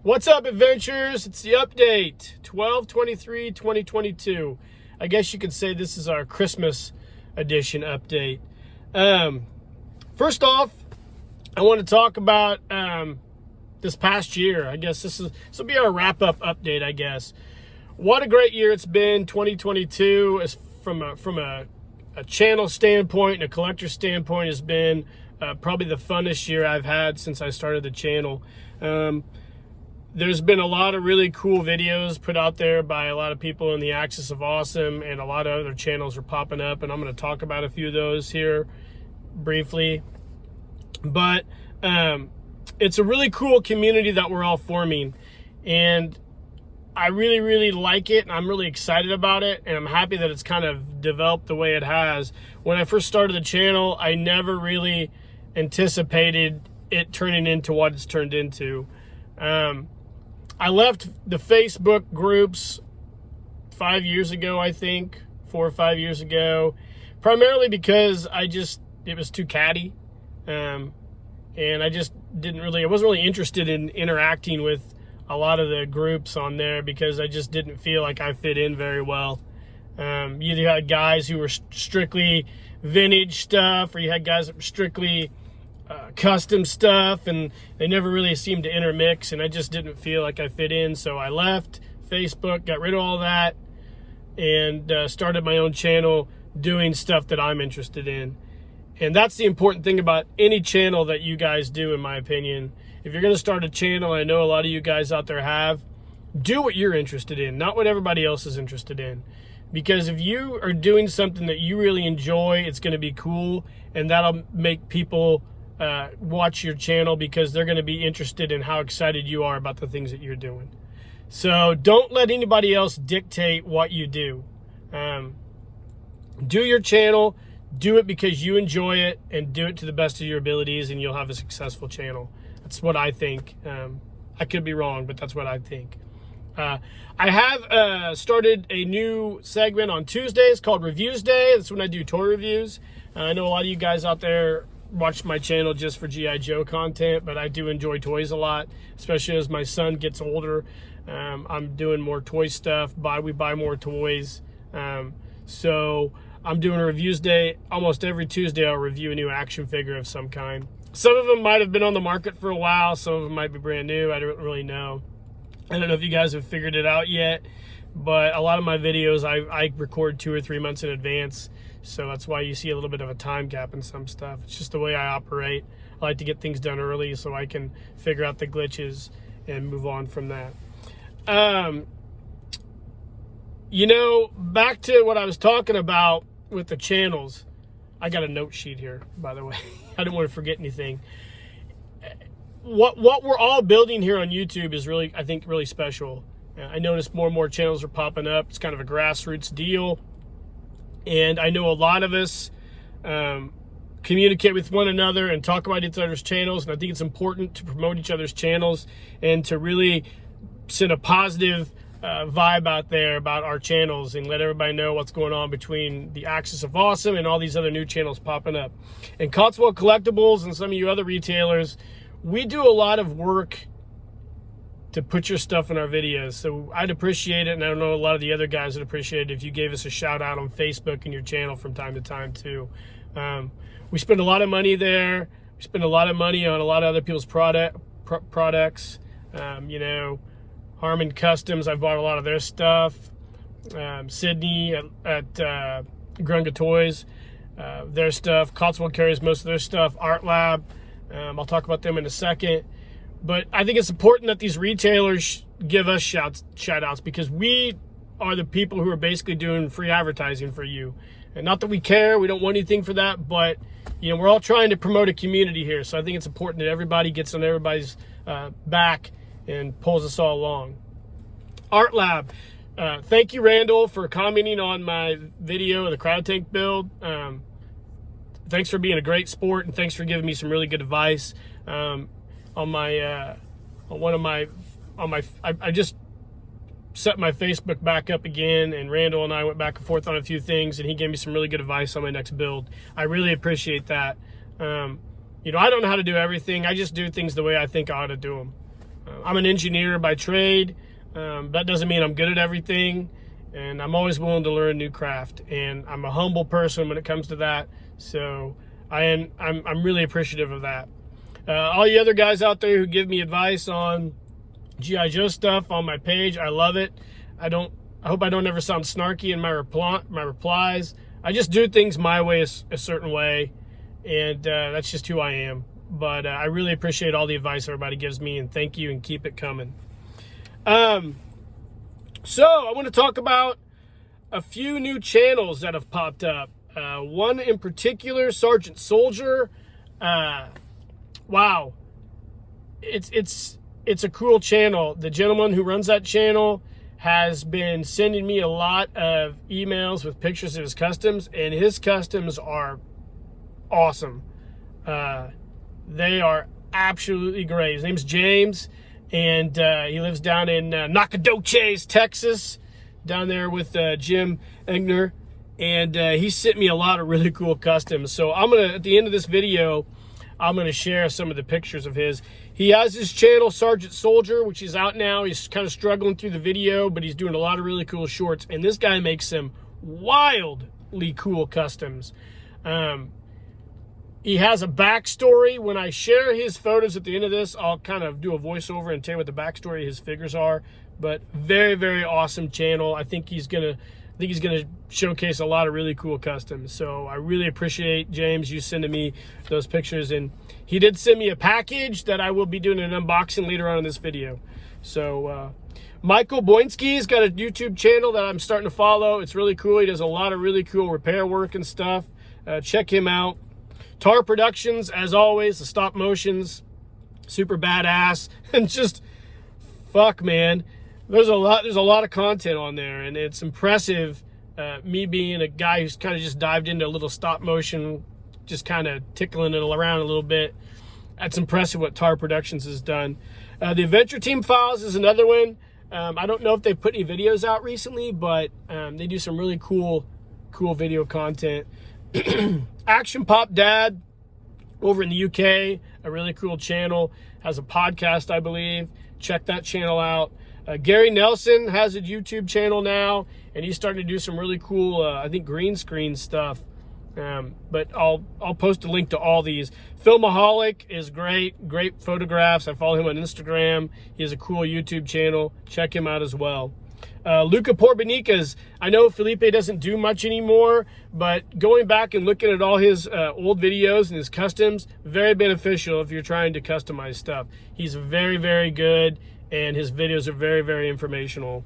What's up, adventurers? It's the update, 12/23/2022. I guess you could say this is our Christmas edition update. First off, I want to talk about this past year. I guess this will be our wrap-up update, I guess. What a great year it's been, 2022, as from a channel standpoint and a collector standpoint, has been probably the funnest year I've had since I started the channel. There's been a lot of really cool videos put out there by a lot of people in the Axis of Awesome, and a lot of other channels are popping up, and I'm going to talk about a few of those here briefly. But it's a really cool community that we're all forming, and I really, really like it, and I'm really excited about it, and I'm happy that it's kind of developed the way it has. When I first started the channel, I never really anticipated it turning into what it's turned into. I left the Facebook groups 5 years ago, I think, 4 or 5 years ago, primarily because it was too catty. And I wasn't really interested in interacting with a lot of the groups on there because I just didn't feel like I fit in very well. You had guys who were strictly vintage stuff, or you had guys that were strictly custom stuff, and they never really seemed to intermix, and I just didn't feel like I fit in. So I left Facebook, got rid of all that, and started my own channel doing stuff that I'm interested in. And that's the important thing about any channel that you guys do, in my opinion. If you're going to start a channel, I know a lot of you guys out there have, do what you're interested in, not what everybody else is interested in. Because if you are doing something that you really enjoy, it's going to be cool, and that'll make people watch your channel because they're going to be interested in how excited you are about the things that you're doing. So don't let anybody else dictate what you do. Do your channel, do it because you enjoy it, and do it to the best of your abilities, and you'll have a successful channel. That's what I think. I could be wrong, but that's what I think. I have started a new segment on Tuesdays called Reviews Day. That's when I do toy reviews. I know a lot of you guys out there watch my channel just for G.I. Joe content, but I do enjoy toys a lot, especially as my son gets older. I'm doing more toy stuff. We buy more toys. So I'm doing a Reviews Day. Almost every Tuesday I'll review a new action figure of some kind. Some of them might have been on the market for a while. Some of them might be brand new. I don't really know. I don't know if you guys have figured it out yet, but a lot of my videos I record 2 or 3 months in advance. So that's why you see a little bit of a time gap in some stuff. It's just the way I operate. I like to get things done early so I can figure out the glitches and move on from that. Back to what I was talking about with the channels. I got a note sheet here, by the way. I didn't want to forget anything. What we're all building here on YouTube is really, I think, really special. I noticed more and more channels are popping up. It's kind of a grassroots deal. And I know a lot of us communicate with one another and talk about each other's channels. And I think it's important to promote each other's channels and to really send a positive vibe out there about our channels and let everybody know what's going on between the Axis of Awesome and all these other new channels popping up. And Cotswold Collectibles and some of you other retailers, we do a lot of work to put your stuff in our videos. So I'd appreciate it, and I know a lot of the other guys would appreciate it if you gave us a shout out on Facebook and your channel from time to time too. We spend a lot of money there. We spend a lot of money on a lot of other people's products. Harmon Customs, I've bought a lot of their stuff. Sydney at Grunga Toys, their stuff. Cotswold carries most of their stuff. Art Lab, I'll talk about them in a second. But I think it's important that these retailers give us shout outs because we are the people who are basically doing free advertising for you. And not that we care, we don't want anything for that, but we're all trying to promote a community here. So I think it's important that everybody gets on everybody's back and pulls us all along. Art Lab. Thank you, Randall, for commenting on my video, the Cryo Tank build. Thanks for being a great sport, and thanks for giving me some really good advice. I just set my Facebook back up again, and Randall and I went back and forth on a few things, and he gave me some really good advice on my next build. I really appreciate that. I don't know how to do everything. I just do things the way I think I ought to do them. I'm an engineer by trade. That doesn't mean I'm good at everything, and I'm always willing to learn a new craft. And I'm a humble person when it comes to that. So I'm really appreciative of that. All you other guys out there who give me advice on G.I. Joe stuff on my page, I love it. I hope I don't ever sound snarky in my replies. I just do things my way, a certain way, and that's just who I am. But I really appreciate all the advice everybody gives me, and thank you, and keep it coming. So I want to talk about a few new channels that have popped up. One in particular, Sergeant Soldier. Wow, it's a cool channel. The gentleman who runs that channel has been sending me a lot of emails with pictures of his customs, and his customs are awesome. They are absolutely great. His name's James, and he lives down in Nacogdoches, Texas, down there with Jim Egner, and he sent me a lot of really cool customs. So I'm gonna, at the end of this video, I'm going to share some of the pictures of his. He has his channel, Sergeant Soldier, which is out now. He's kind of struggling through the video, but he's doing a lot of really cool shorts. And this guy makes some wildly cool customs. He has a backstory. When I share his photos at the end of this, I'll kind of do a voiceover and tell you what the backstory of his figures are. But very, very awesome channel. I think he's going to showcase a lot of really cool customs. So I really appreciate, James, you sending me those pictures. And he did send me a package that I will be doing an unboxing later on in this video. So Michael Boinski's got a YouTube channel that I'm starting to follow. It's really cool. He does a lot of really cool repair work and stuff. Check him out. Tar Productions, as always, the stop motions, super badass. And just, fuck, man. There's a lot of content on there, and it's impressive. Me being a guy who's kind of just dived into a little stop motion, just kind of tickling it around a little bit. That's impressive what Tar Productions has done. The Adventure Team Files is another one. I don't know if they've put any videos out recently, but they do some really cool video content. Action Pop Dad over in the UK, a really cool channel, has a podcast, I believe. Check that channel out. Gary Nelson has a YouTube channel now, and he's starting to do some really cool, I think, green screen stuff. But I'll post a link to all these. Filmaholic is great photographs. I follow him on Instagram. He has a cool YouTube channel. Check him out as well. Luca Porbanicas, I know Felipe doesn't do much anymore, but going back and looking at all his old videos and his customs, very beneficial if you're trying to customize stuff. He's very, very good, and his videos are very, very informational.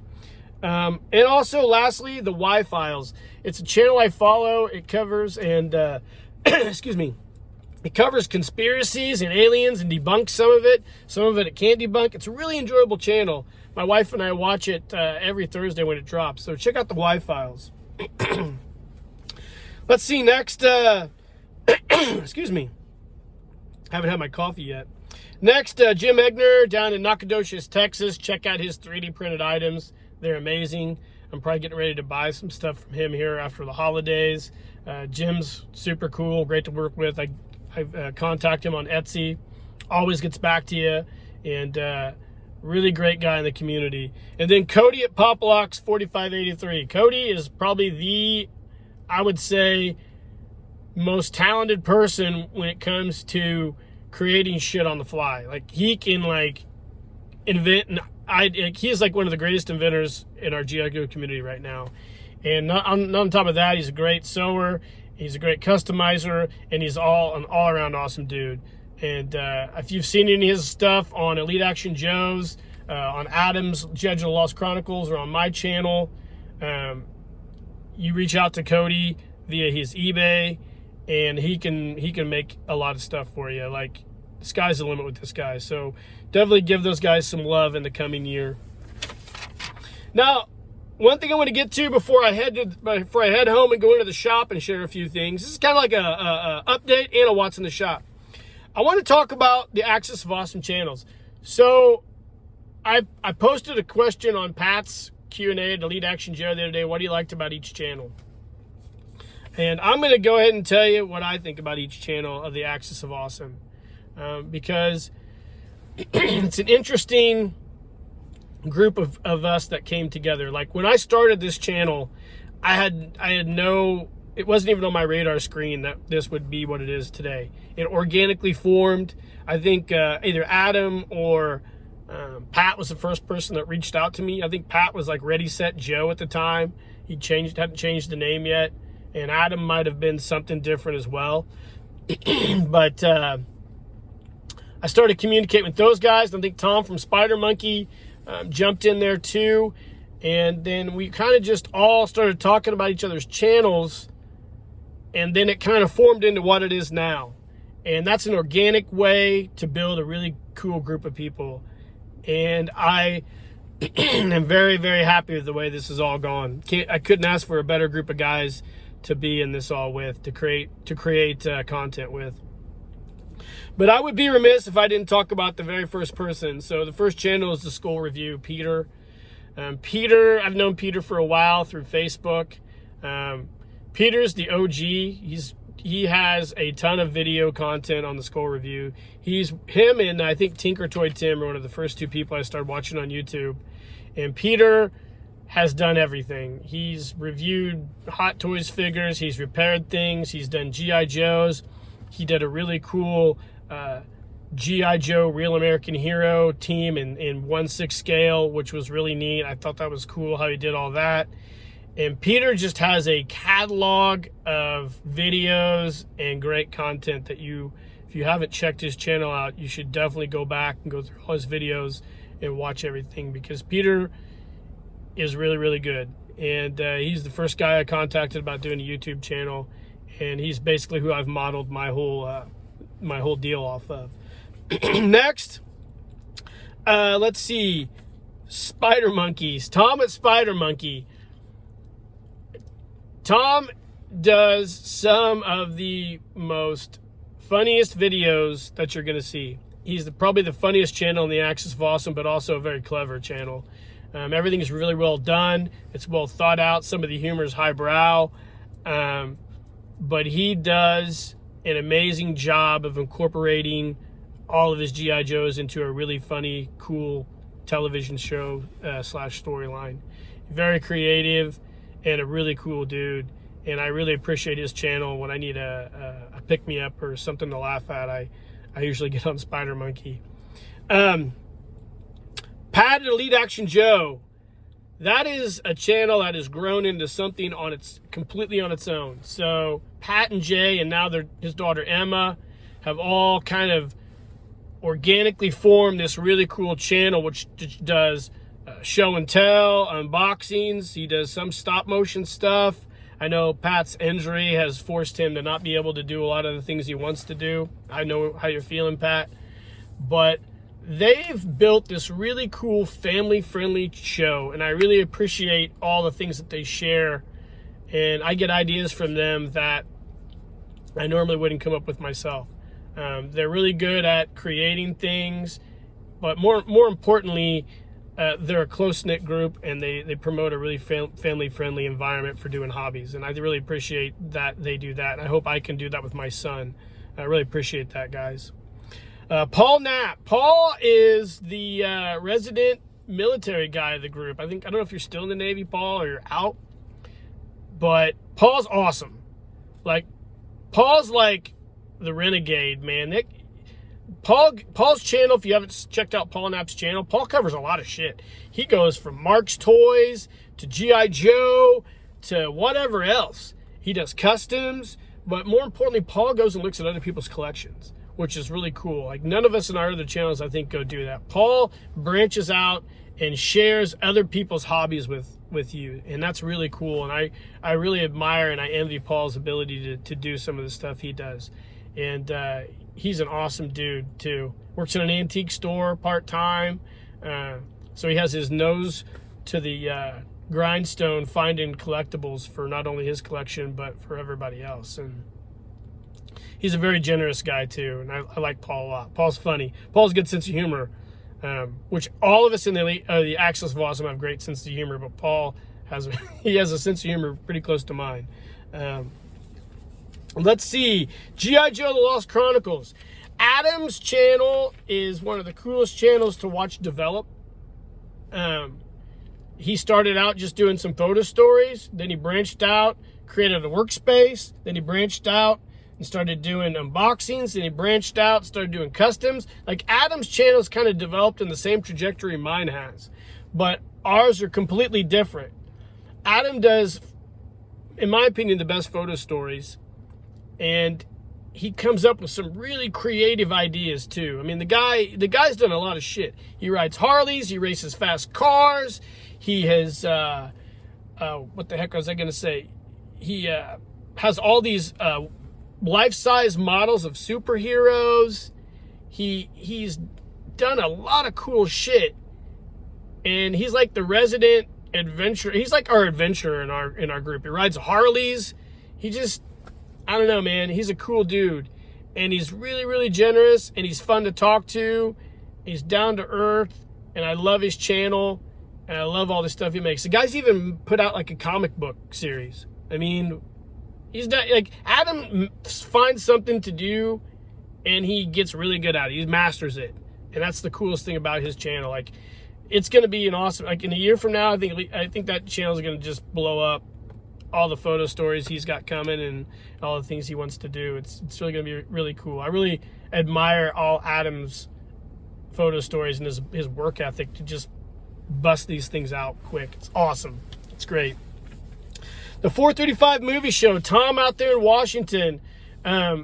And also, lastly, the Y Files. It's a channel I follow. It covers excuse me. It covers conspiracies and aliens and debunks some of it. Some of it can't debunk. It's a really enjoyable channel. My wife and I watch it every Thursday when it drops. So check out the Y Files. Let's see next. Excuse me. Haven't had my coffee yet. Next, Jim Egner down in Nacogdoches, Texas. Check out his 3D printed items. They're amazing. I'm probably getting ready to buy some stuff from him here after the holidays. Jim's super cool, great to work with. I contact him on Etsy. Always gets back to you. And really great guy in the community. And then Cody at Poplocks 4583. Cody is probably the, I would say, most talented person when it comes to creating shit on the fly. Like, he can invent, and he is like one of the greatest inventors in our G.I. Joe community right now. And on top of that, he's a great sewer, he's a great customizer, and he's an all-around awesome dude. And if you've seen any of his stuff on Elite Action Joe's, on Adam's Judge of the Lost Chronicles, or on my channel, you reach out to Cody via his eBay, and he can make a lot of stuff for you. Like, the sky's the limit with this guy. So definitely give those guys some love in the coming year. Now, one thing I want to get to before I head home and go into the shop and share a few things. This is kind of like a update and a what's in the shop. I want to talk about the Axis of Awesome channels. So I posted a question on Pat's Q&A at Elite Action Joe the other day. What do you liked about each channel? And I'm going to go ahead and tell you what I think about each channel of the Axis of Awesome. Because it's an interesting group of us that came together. Like when I started this channel, I had no, it wasn't even on my radar screen that this would be what it is today. It organically formed. I think either Adam or Pat was the first person that reached out to me. I think Pat was like Ready Set Joe at the time. He hadn't changed the name yet, and Adam might have been something different as well. But I started communicating with those guys. I think Tom from Spider Monkey jumped in there too, and then we kind of just all started talking about each other's channels, and then it kind of formed into what it is now. And that's an organic way to build a really cool group of people, and I am very, very happy with the way this has all gone. I couldn't ask for a better group of guys to be in this all with, to create content with. But I would be remiss if I didn't talk about the very first person. So the first channel is the Skull Review, Peter. Peter, I've known Peter for a while through Facebook. Peter's the OG. He has a ton of video content on the Skull Review. Him and I think Tinker Toy Tim are one of the first two people I started watching on YouTube. And Peter has done everything. He's reviewed Hot Toys figures. He's repaired things. He's done G.I. Joes. He did a really cool G.I. Joe Real American Hero team in 1/6 scale, which was really neat. I thought that was cool how he did all that. And Peter just has a catalog of videos and great content that if you haven't checked his channel out, you should definitely go back and go through all his videos and watch everything, because Peter is really, really good. And he's the first guy I contacted about doing a YouTube channel, and he's basically who I've modeled my whole deal off of. Next, let's see, Spider Monkeys. Tom at Spider Monkey. Tom does some of the most funniest videos that you're going to see. He's probably the funniest channel in the Axis of Awesome, but also a very clever channel. Everything is really well done. It's well thought out. Some of the humor is highbrow. But he does an amazing job of incorporating all of his G.I. Joes into a really funny, cool television show / storyline. Very creative and a really cool dude. And I really appreciate his channel. When I need a pick-me-up or something to laugh at, I usually get on Spider Monkey. Pat at Elite Action Joe. That is a channel that has grown into something completely on its own. So Pat and Jay, and now his daughter Emma, have all kind of organically formed this really cool channel, which does show and tell, unboxings. He does some stop motion stuff. I know Pat's injury has forced him to not be able to do a lot of the things he wants to do. I know how you're feeling, Pat. But they've built this really cool family-friendly show, and I really appreciate all the things that they share. And I get ideas from them that I normally wouldn't come up with myself. They're really good at creating things, but more importantly, they're a close-knit group, and they promote a really family-friendly environment for doing hobbies. And I really appreciate that they do that. And I hope I can do that with my son. I really appreciate that, guys. Paul Knapp. Paul is the resident military guy of the group. I don't know if you're still in the Navy, Paul, or you're out. But Paul's awesome. Paul's like the renegade, man. Paul's channel, if you haven't checked out Paul Knapp's channel, Paul covers a lot of shit. He goes from Mark's Toys to G.I. Joe to whatever else. He does customs, but more importantly, Paul goes and looks at other people's collections, which is really cool. Like, none of us in our other channels, I think, go do that. Paul branches out and shares other people's hobbies with you, and that's really cool. And I really admire and I envy Paul's ability to do some of the stuff he does. And he's an awesome dude too. Works in an antique store part-time, so he has his nose to the grindstone finding collectibles for not only his collection but for everybody else. And he's a very generous guy too, and I like Paul a lot. Paul's funny. Paul's a good sense of humor, which all of us in the Axis of Awesome have great sense of humor, but Paul has a sense of humor pretty close to mine. Let's see, G.I. Joe: The Lost Chronicles. Adam's channel is one of the coolest channels to watch develop. He started out just doing some photo stories. Then he branched out, created a workspace. Then he branched out and started doing unboxings. Then he branched out, started doing customs. Like, Adam's channel's kind of developed in the same trajectory mine has. But ours are completely different. Adam does, in my opinion, the best photo stories. And he comes up with some really creative ideas too. I mean, the guy's done a lot of shit. He rides Harleys, he races fast cars, he has what the heck was I gonna say? He has all these life-size models of superheroes. He's done a lot of cool shit. And he's like the resident adventurer. He's like our adventurer in our group. He rides Harleys. He just, I don't know, man. He's a cool dude. And he's really, really generous. And he's fun to talk to. He's down to earth. And I love his channel. And I love all the stuff he makes. The guy's even put out like a comic book series. I mean, he's not, like, Adam finds something to do. And he gets really good at it. He masters it. And that's the coolest thing about his channel. Like, it's going to be an awesome, like, in a year from now, I think that channel is going to just blow up. All the photo stories he's got coming and all the things he wants to do. It's really going to be really cool. I really admire all Adam's photo stories and his work ethic to just bust these things out quick. It's awesome. It's great. The 435 movie show, Tom out there in Washington. I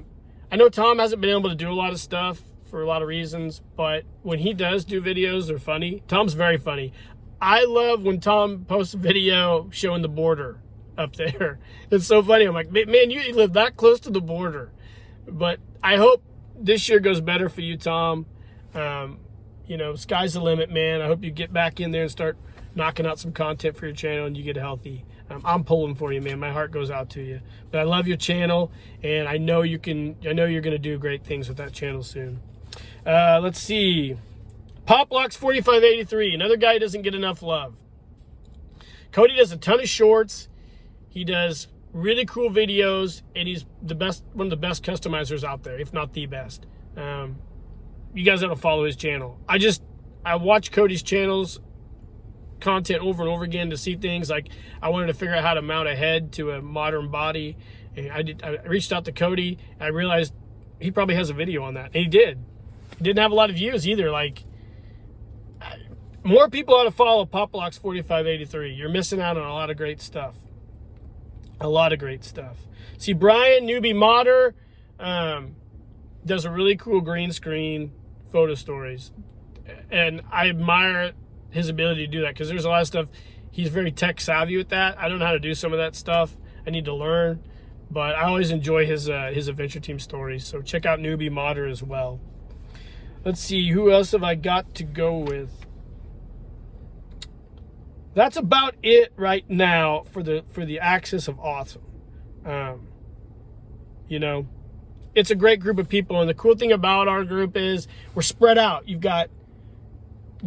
know Tom hasn't been able to do a lot of stuff for a lot of reasons, but when he does do videos, they're funny. Tom's very funny. I love when Tom posts a video showing the border up there. It's so funny. I'm like, man, you live that close to the border. But I hope this year goes better for you, Tom. You know, sky's the limit, man. I hope you get back in there and start knocking out some content for your channel and you get healthy. I'm pulling for you, man. My heart goes out to you. But I love your channel, and I know you're going to do great things with that channel soon. Let's see. Poplocks4583, another guy who doesn't get enough love. Cody does a ton of shorts. He does really cool videos, and he's one of the best customizers out there, if not the best. You guys got to follow his channel. I watch Cody's channels content over and over again to see things. Like, I wanted to figure out how to mount a head to a modern body, and I reached out to Cody, and I realized he probably has a video on that, and he did. He didn't have a lot of views either. Like, more people ought to follow Poplocks4583. You're missing out on a lot of great stuff. A lot of great stuff. See, Brian, Newbie Modder, does a really cool green screen photo stories. And I admire his ability to do that, because there's a lot of stuff. He's very tech savvy with that. I don't know how to do some of that stuff. I need to learn. But I always enjoy his Adventure Team stories. So check out Newbie Modder as well. Let's see, who else have I got to go with? That's about it right now for the Axis of Awesome. You know, it's a great group of people, and the cool thing about our group is we're spread out. You've got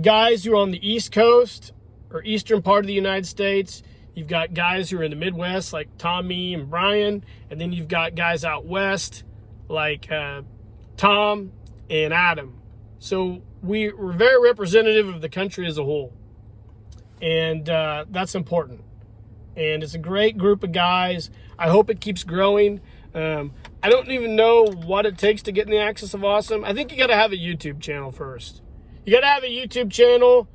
guys who are on the East Coast or eastern part of the United States. You've got guys who are in the Midwest, like Tommy and Brian, and then you've got guys out west, like Tom and Adam. So we're very representative of the country as a whole. And that's important. And it's a great group of guys. I hope it keeps growing. I don't even know what it takes to get in the Axis of Awesome. I think you got to have a YouTube channel first. You got to have a YouTube channel,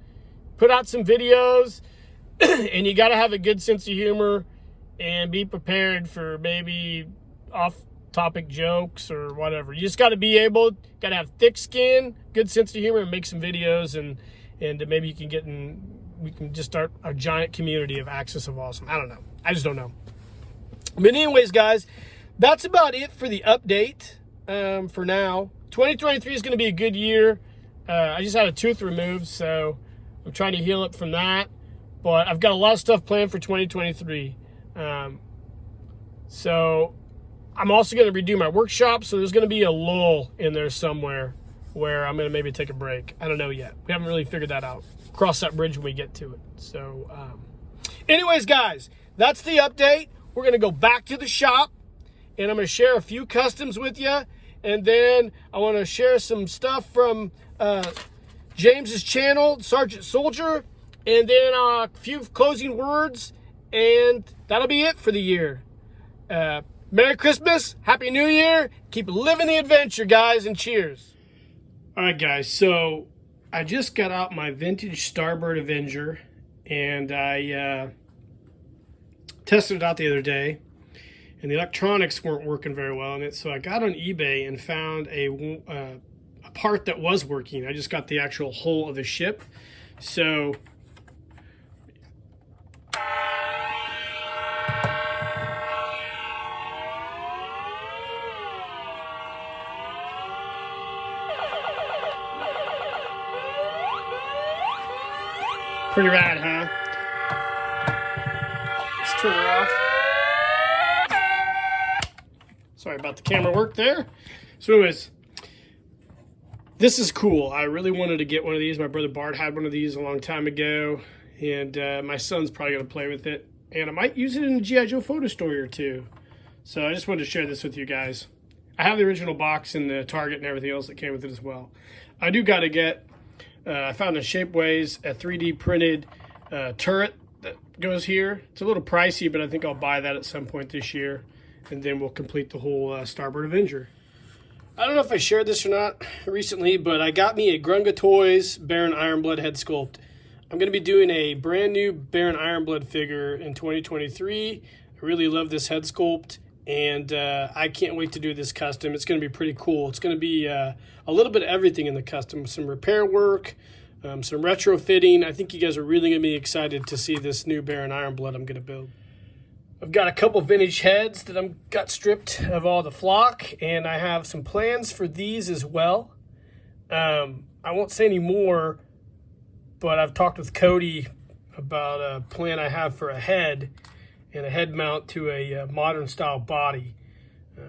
put out some videos, and you got to have a good sense of humor and be prepared for maybe off-topic jokes or whatever. You just got to be able, got to have thick skin, good sense of humor, and make some videos, and maybe you can get in. We can just start a giant community of Axis of Awesome. I don't know. I just don't know. But anyways, guys, that's about it for the update for now. 2023 is going to be a good year. I just had a tooth removed, so I'm trying to heal up from that. But I've got a lot of stuff planned for 2023. So I'm also going to redo my workshop, so there's going to be a lull in there somewhere where I'm going to maybe take a break. I don't know yet. We haven't really figured that out. Cross that bridge when we get to it. So anyways, guys, that's the update. We're going to go back to the shop, and I'm going to share a few customs with you, and And then I want to share some stuff from James's channel, Sergeant Soldier, and then a few closing words, and that'll be it for the year. Merry Christmas, Happy New Year, keep living the adventure, guys, and cheers. All right, guys, so I just got out my vintage Starbird Avenger, and I tested it out the other day, and the electronics weren't working very well in it, so I got on eBay and found a part that was working. I just got the actual hull of the ship. So pretty rad, huh? Let's turn her off. Sorry about the camera work there. So anyways, this is cool. I really wanted to get one of these. My brother Bart had one of these a long time ago, and my son's probably going to play with it. And I might use it in a G.I. Joe photo story or two. So I just wanted to share this with you guys. I have the original box and the target and everything else that came with it as well. I do got to get, I found in Shapeways a 3D printed turret that goes here. It's a little pricey, but I think I'll buy that at some point this year. And then we'll complete the whole Starbird Avenger. I don't know if I shared this or not recently, but I got me a Grunga Toys Baron Ironblood head sculpt. I'm going to be doing a brand new Baron Ironblood figure in 2023. I really love this head sculpt, and I can't wait to do this custom. It's going to be pretty cool. It's going to be a little bit of everything in the custom. Some repair work, some retrofitting. I think you guys are really going to be excited to see this new Baron Ironblood I'm going to build. I've got a couple vintage heads that I've got stripped of all the flock, and I have some plans for these as well. I won't say any more, but I've talked with Cody about a plan I have for a head and a head mount to a modern style body,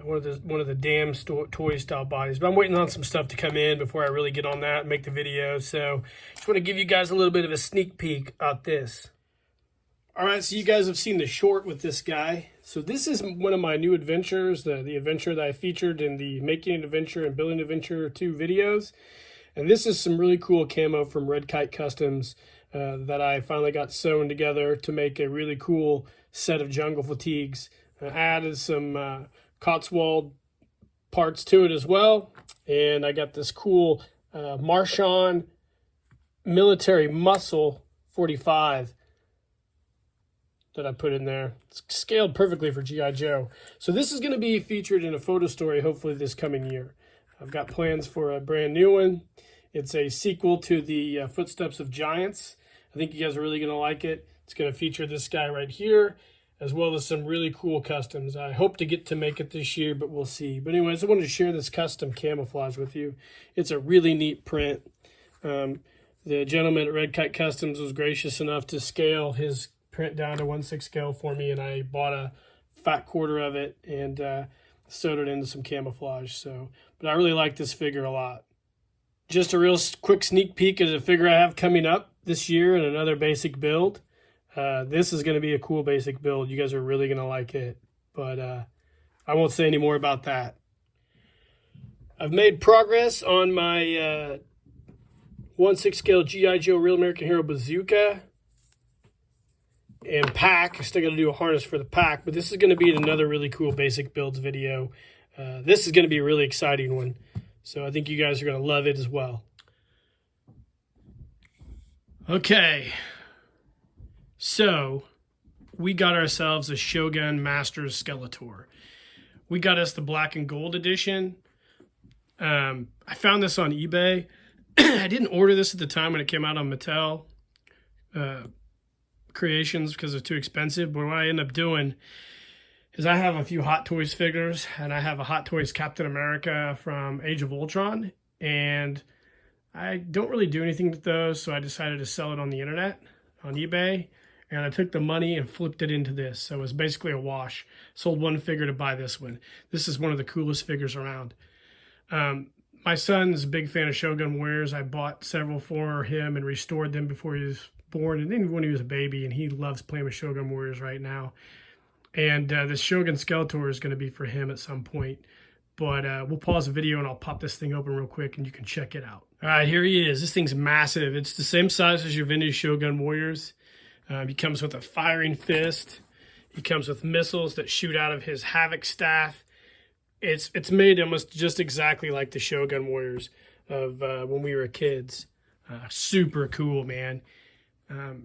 one of the Dam toy style bodies. But I'm waiting on some stuff to come in before I really get on that and make the video. So just want to give you guys a little bit of a sneak peek at this. All right, so you guys have seen the short with this guy. So this is one of my new adventures, the adventure that I featured in the Making an Adventure and Building an Adventure 2 videos. And this is some really cool camo from Red Kite Customs that I finally got sewn together to make a really cool set of jungle fatigues. I added some Cotswold parts to it as well. And I got this cool Marchand Military Muscle 45 that I put in there. It's scaled perfectly for G.I. Joe. So this is going to be featured in a photo story hopefully this coming year. I've got plans for a brand new one. It's a sequel to the Footsteps of Giants. I think you guys are really going to like it. It's going to feature this guy right here, as well as some really cool customs. I hope to get to make it this year, but we'll see. But anyways, I wanted to share this custom camouflage with you. It's a really neat print. The gentleman at Red Kite Customs was gracious enough to scale his print down to 1/6 scale for me, and I bought a fat quarter of it and sewed it into some camouflage. So, but I really like this figure a lot. Just a real quick sneak peek at a figure I have coming up this year and another basic build. This is going to be a cool basic build. You guys are really going to like it, but I won't say any more about that. I've made progress on my 1/6 scale G.I. Joe Real American Hero bazooka and pack. I still got to do a harness for the pack, but this is going to be another really cool basic builds video. This is going to be a really exciting one, so I think you guys are going to love it as well. Okay, so we got ourselves a Shogun Masters Skeletor. We got us the black and gold edition. I found this on eBay. I didn't order this at the time when it came out on Mattel Creations because it's too expensive, but what I end up doing is I have a few Hot Toys figures, and I have a Hot Toys Captain America from Age of Ultron, and I don't really do anything with those, so I decided to sell it on the internet, on eBay, and I took the money and flipped it into this. So it was basically a wash. Sold one figure to buy this one. This is one of the coolest figures around. My son's a big fan of Shogun Warriors. I bought several for him and restored them before he was born, and then when he was a baby, and he loves playing with Shogun Warriors right now. And this Shogun Skeletor is going to be for him at some point. But we'll pause the video and I'll pop this thing open real quick and you can check it out. All right, here he is. This thing's massive. It's the same size as your vintage Shogun Warriors. He comes with a firing fist. He comes with missiles that shoot out of his Havoc staff. It's made almost just exactly like the Shogun Warriors of when we were kids. Super cool, man.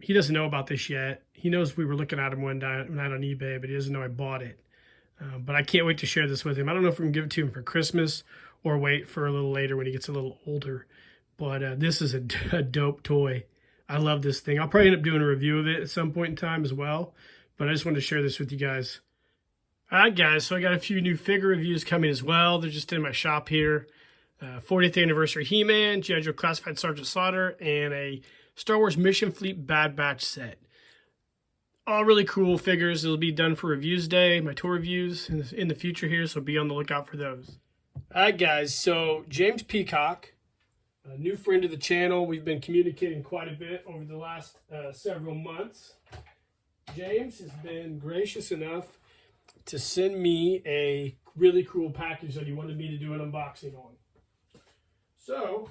He doesn't know about this yet. He knows we were looking at him one night on eBay, but he doesn't know I bought it. But I can't wait to share this with him. I don't know if we can give it to him for Christmas or wait for a little later when he gets a little older. But this is a dope toy. I love this thing. I'll probably end up doing a review of it at some point in time as well. But I just wanted to share this with you guys. All right, guys. So I got a few new figure reviews coming as well. They're just in my shop here. 40th anniversary He-Man, G.I. Joe Classified Sergeant Slaughter, and a Star Wars Mission Fleet Bad Batch set. All really cool figures. It'll be done for reviews day, my tour reviews in the future here, so be on the lookout for those. All right, guys, so James Peacock, a new friend of the channel. We've been communicating quite a bit over the last several months. James has been gracious enough to send me a really cool package that he wanted me to do an unboxing on. So,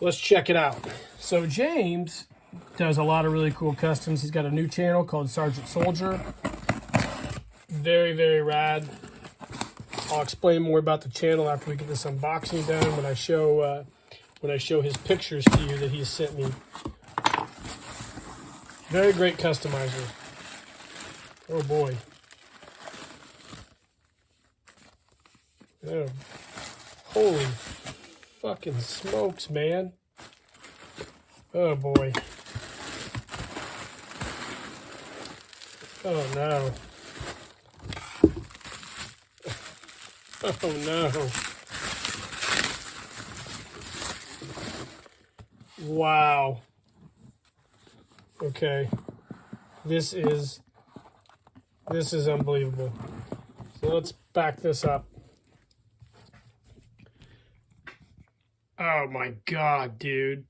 let's check it out. So James does a lot of really cool customs. He's got a new channel called Sergeant Soldier. Very, very rad. I'll explain more about the channel after we get this unboxing done when I show his pictures to you that he sent me. Very great customizer. Oh boy. Oh, holy fucking smokes, man. Oh boy. Oh no. Oh no. Wow. Okay. This is unbelievable. So let's back this up. Oh my God, dude.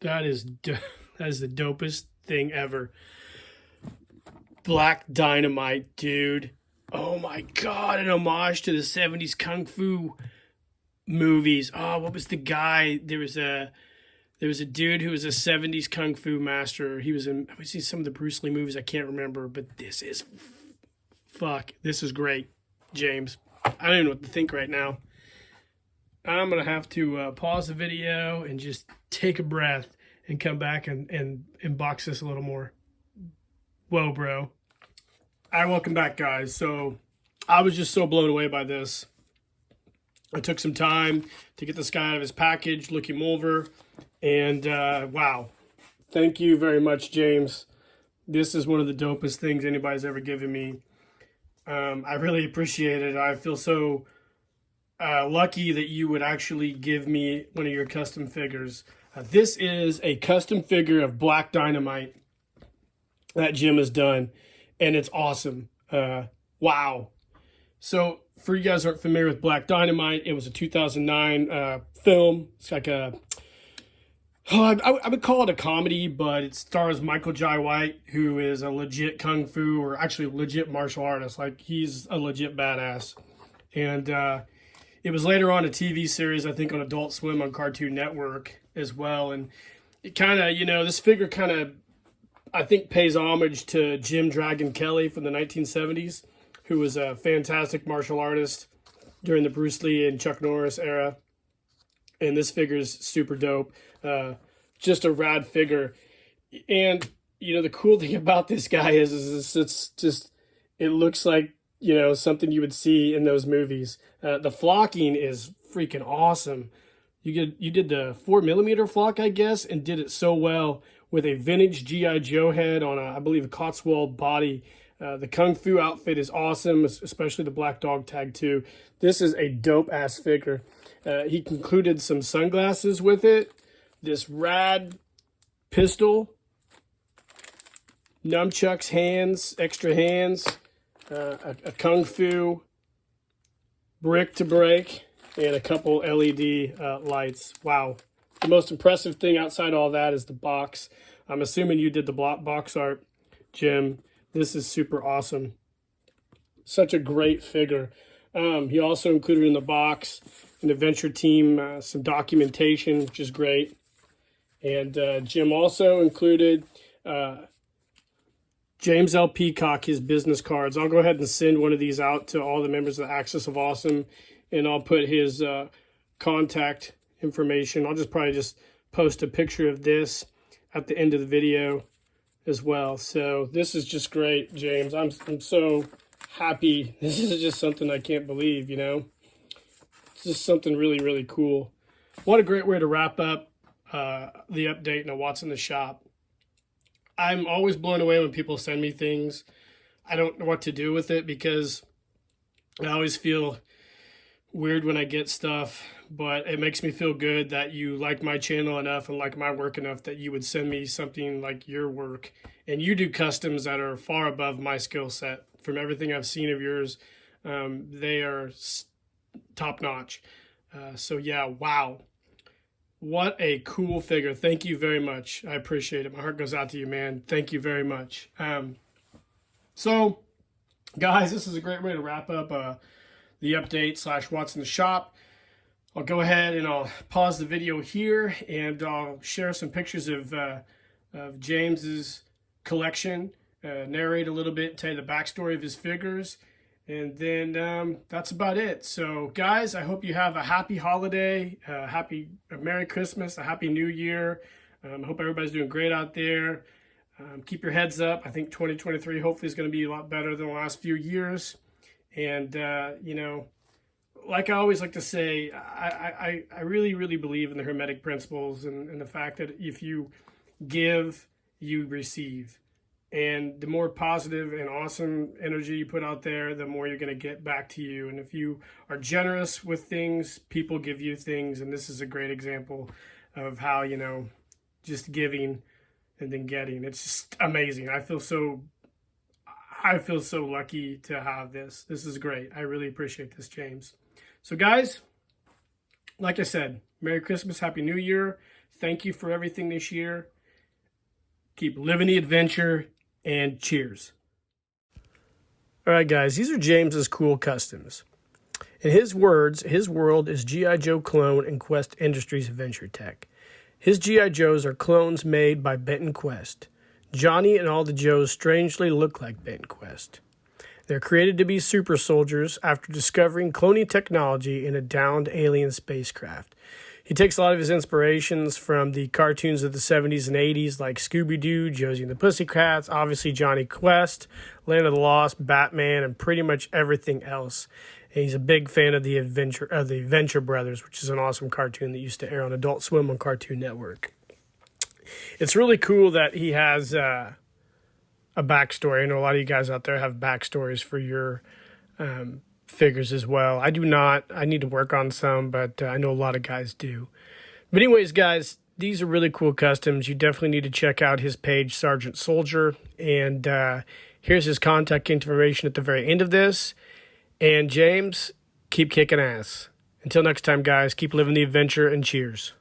That is the dopest thing ever. Black Dynamite, dude. Oh my God, an homage to the 70s Kung Fu movies. Oh, what was the guy? There was a dude who was a 70s Kung Fu master. He was in, I've seen some of the Bruce Lee movies. I can't remember, but this is great, James. I don't even know what to think right now. I'm going to have to pause the video and just take a breath and come back and box this a little more. Whoa, bro. All right, welcome back, guys. So I was just so blown away by this. I took some time to get this guy out of his package, look him over, and wow. Thank you very much, James. This is one of the dopest things anybody's ever given me. I really appreciate it. I feel so lucky that you would actually give me one of your custom figures. This is a custom figure of Black Dynamite that Jim has done, and it's awesome. Wow. So for you guys who aren't familiar with Black Dynamite, it was a 2009 film. It's like a, I would call it a comedy, but it stars Michael Jai White, who is a legit Kung Fu, or actually legit martial artist. Like, he's a legit badass. And it was later on a TV series, I think on Adult Swim on Cartoon Network as well. And it kind of, this figure kind of, I think, pays homage to Jim Dragon Kelly from the 1970s, who was a fantastic martial artist during the Bruce Lee and Chuck Norris era. And this figure is super dope. Just a rad figure. And, the cool thing about this guy is it looks like, something you would see in those movies. The flocking is freaking awesome. You did the 4mm flock, I guess, and did it so well with a vintage G.I. Joe head on I believe a Cotswold body. The Kung Fu outfit is awesome, especially the Black Dog Tag too. This is a dope ass figure. He concluded some sunglasses with it. This rad pistol, nunchucks hands, extra hands, a Kung Fu brick to break, and a couple LED lights. Wow. The most impressive thing outside all that is the box. I'm assuming you did the box art, Jim. This is super awesome. Such a great figure. He also included in the box an adventure team, some documentation, which is great. And Jim also included James L. Peacock, his business cards. I'll go ahead and send one of these out to all the members of the Axis of Awesome, and I'll put his contact information. I'll probably just post a picture of this at the end of the video as well. So this is just great, James. I'm so happy. This is just something I can't believe, you know. It's just something really, really cool. What a great way to wrap up the update and what's in the shop. I'm always blown away when people send me things. I don't know what to do with it because I always feel weird when I get stuff, but it makes me feel good that you like my channel enough and like my work enough that you would send me something like your work. And you do customs that are far above my skill set. From everything I've seen of yours, they are top notch. So yeah, wow. What a cool figure. Thank you very much. I appreciate it. My heart goes out to you, man. Thank you very much. So, guys, this is a great way to wrap up the update / what's in the shop. I'll go ahead and I'll pause the video here and I'll share some pictures of James's collection, narrate a little bit, tell you the backstory of his figures, and then that's about it. So guys, I hope you have a happy holiday, a Merry Christmas, a Happy New Year. I hope everybody's doing great out there. Keep your heads up. I think 2023 hopefully is going to be a lot better than the last few years. And, you know, like I always like to say, I really, really believe in the Hermetic principles and the fact that if you give, you receive. And the more positive and awesome energy you put out there, the more you're going to get back to you. And if you are generous with things, people give you things. And this is a great example of how, you know, just giving and then getting. It's just amazing. I feel so lucky to have this. This is great. I really appreciate this, James. So guys, like I said, Merry Christmas, Happy New Year. Thank you for everything this year. Keep living the adventure. And cheers. All right, guys, these are James's cool customs. In his words, his world is G.I. Joe clone and Quest Industries Adventure Tech. His G.I. Joes are clones made by Benton Quest. Johnny and all the Joes strangely look like Benton Quest. They're created to be super soldiers after discovering cloning technology in a downed alien spacecraft. He takes a lot of his inspirations from the cartoons of the 70s and 80s like Scooby-Doo, Josie and the Pussycats, obviously Johnny Quest, Land of the Lost, Batman, and pretty much everything else. And he's a big fan of the Venture Brothers, which is an awesome cartoon that used to air on Adult Swim on Cartoon Network. It's really cool that he has a backstory. I know a lot of you guys out there have backstories for your figures as well. I do not. I need to work on some, but I know a lot of guys do. But anyways, guys, these are really cool customs. You definitely need to check out his page, Sergeant Soldier. And here's his contact information at the very end of this. And James, keep kicking ass. Until next time, guys, keep living the adventure and cheers.